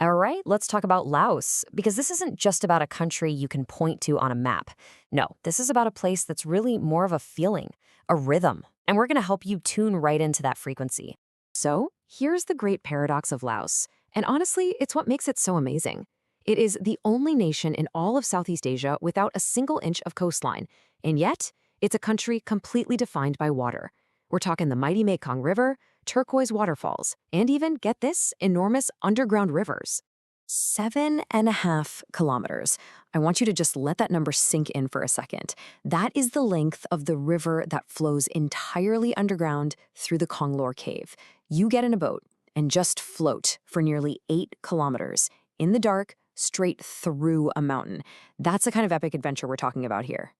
All right, let's talk about Laos, because this isn't just about a country you can point to on a map. No, this is about a place that's really more of a feeling, a rhythm, and we're going to help you tune right into that frequency. So, here's the great paradox of Laos, and honestly, it's what makes it so amazing. It is the only nation in all of Southeast Asia without a single inch of coastline, and yet, it's a country completely defined by water. We're talking the mighty Mekong River, turquoise waterfalls, and even, get this, enormous underground rivers. 7.5 kilometers. I want you to just let that number sink in for a second. That is the length of the river that flows entirely underground through the Kong Lor cave. You get in a boat and just float for nearly 8 kilometers in the dark, straight through a mountain. That's the kind of epic adventure we're talking about here.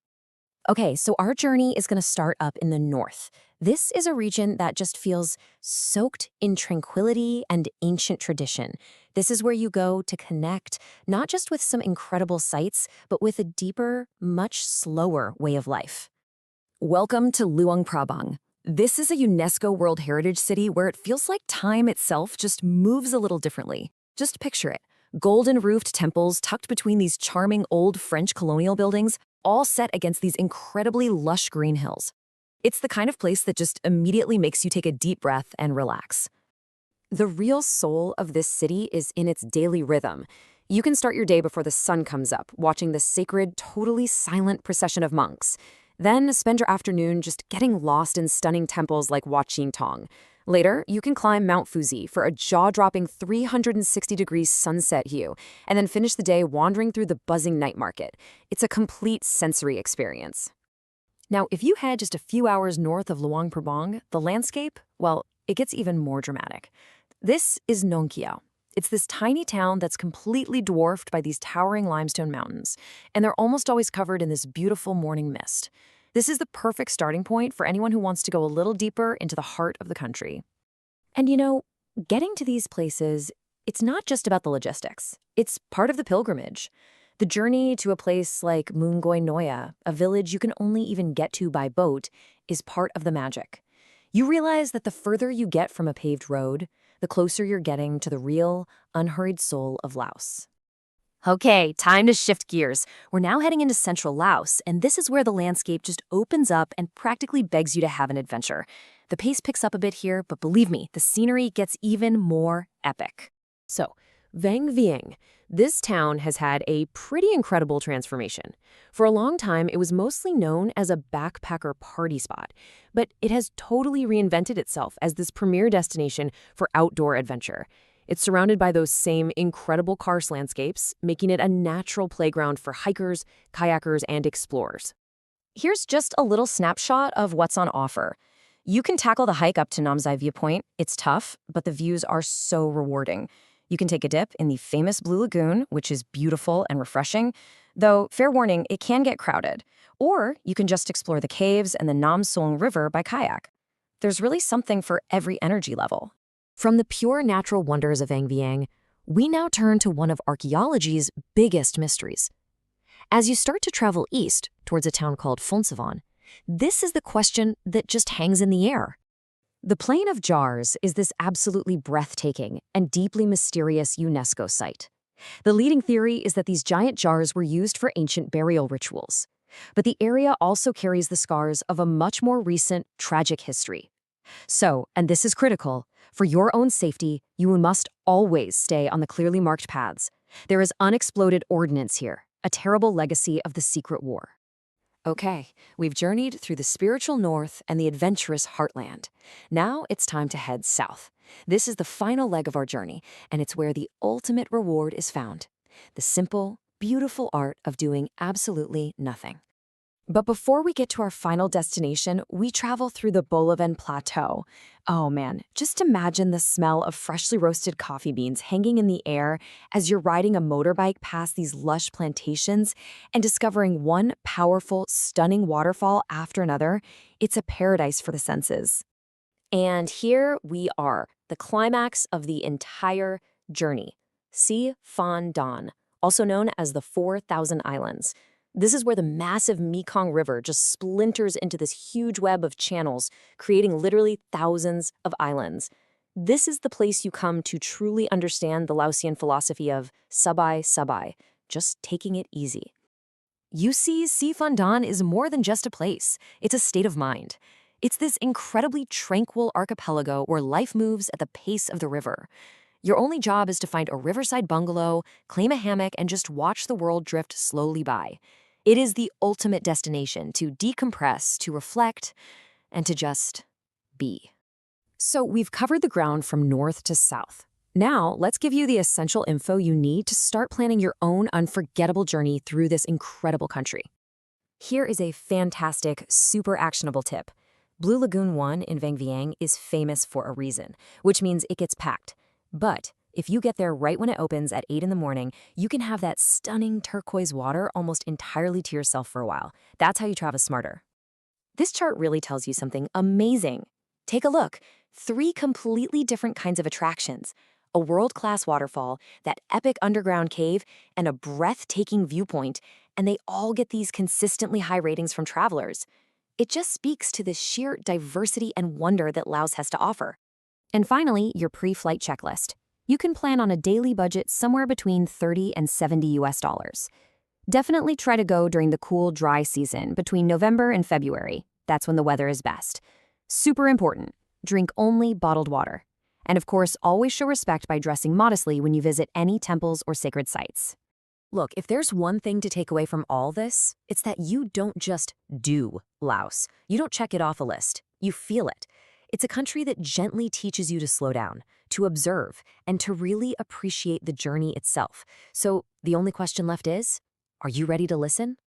Okay, so our journey is going to start up in the north. This is a region that just feels soaked in tranquility and ancient tradition. This is where you go to connect, not just with some incredible sights, but with a deeper, much slower way of life. Welcome to Luang Prabang. This is a UNESCO World Heritage City where it feels like time itself just moves a little differently. Just picture it. Golden-roofed temples tucked between these charming old French colonial buildings, all set against these incredibly lush green hills. It's the kind of place that just immediately makes you take a deep breath and relax. The real soul of this city is in its daily rhythm. You can start your day before the sun comes up, watching the sacred, totally silent procession of monks. Then spend your afternoon just getting lost in stunning temples like Wat Ching Tong. Later, you can climb Mount Fuji for a jaw-dropping 360-degree sunset view, and then finish the day wandering through the buzzing night market. It's a complete sensory experience. Now, if you head just a few hours north of Luang Prabang, the landscape, well, it gets even more dramatic. This is Nong Khiaw. It's this tiny town that's completely dwarfed by these towering limestone mountains, and they're almost always covered in this beautiful morning mist. This is the perfect starting point for anyone who wants to go a little deeper into the heart of the country. And you know, getting to these places, it's not just about the logistics. It's part of the pilgrimage. The journey to a place like Ngoi, a village you can only even get to by boat, is part of the magic. You realize that the further you get from a paved road, the closer you're getting to the real, unhurried soul of Laos. Okay, time to shift gears. We're now heading into central Laos, and this is where the landscape just opens up and practically begs you to have an adventure. The pace picks up a bit here, but believe me, the scenery gets even more epic. So, Vang Vieng. This town has had a pretty incredible transformation. For a long time, it was mostly known as a backpacker party spot, but it has totally reinvented itself as this premier destination for outdoor adventure. It's surrounded by those same incredible karst landscapes, making it a natural playground for hikers, kayakers, and explorers. Here's just a little snapshot of what's on offer. You can tackle the hike up to Xay Viewpoint. It's tough, but the views are so rewarding. You can take a dip in the famous Blue Lagoon, which is beautiful and refreshing, though, fair warning, it can get crowded. Or you can just explore the caves and the Nam Song River by kayak. There's really something for every energy level. From the pure natural wonders of Vang Vieng, we now turn to one of archaeology's biggest mysteries. As you start to travel east towards a town called Phonsavan, this is the question that just hangs in the air. The Plain of Jars is this absolutely breathtaking and deeply mysterious UNESCO site. The leading theory is that these giant jars were used for ancient burial rituals. But the area also carries the scars of a much more recent, tragic history. So, and this is critical, for your own safety, you must always stay on the clearly marked paths. There is unexploded ordnance here, a terrible legacy of the secret war. Okay, we've journeyed through the spiritual north and the adventurous heartland. Now it's time to head south. This is the final leg of our journey, and it's where the ultimate reward is found. The simple, beautiful art of doing absolutely nothing. But before we get to our final destination, we travel through the Bolaven Plateau. Oh man, just imagine the smell of freshly roasted coffee beans hanging in the air as you're riding a motorbike past these lush plantations and discovering one powerful, stunning waterfall after another. It's a paradise for the senses. And here we are, the climax of the entire journey. See Phan Don, also known as the 4,000 Islands. This is where the massive Mekong River just splinters into this huge web of channels, creating literally thousands of islands. This is the place you come to truly understand the Laotian philosophy of Sabai Sabai, just taking it easy. You see, Phan Don is more than just a place. It's a state of mind. It's this incredibly tranquil archipelago where life moves at the pace of the river. Your only job is to find a riverside bungalow, claim a hammock, and just watch the world drift slowly by. It is the ultimate destination to decompress, to reflect, and to just be. So we've covered the ground from north to south. Now, let's give you the essential info you need to start planning your own unforgettable journey through this incredible country. Here is a fantastic, super actionable tip. Blue Lagoon 1 in Vang Vieng is famous for a reason, which means it gets packed. But if you get there right when it opens at 8 in the morning, you can have that stunning turquoise water almost entirely to yourself for a while. That's how you travel smarter. This chart really tells you something amazing. Take a look. 3 completely different kinds of attractions. A world-class waterfall, that epic underground cave, and a breathtaking viewpoint, and they all get these consistently high ratings from travelers. It just speaks to the sheer diversity and wonder that Laos has to offer. And finally, your pre-flight checklist. You can plan on a daily budget somewhere between $30 and $70. Definitely try to go during the cool, dry season between November and February. That's when the weather is best. Super important. Drink only bottled water. And of course, always show respect by dressing modestly when you visit any temples or sacred sites. Look, if there's one thing to take away from all this, it's that you don't just do Laos. You don't check it off a list. You feel it. It's a country that gently teaches you to slow down, to observe, and to really appreciate the journey itself. So the only question left is, are you ready to listen?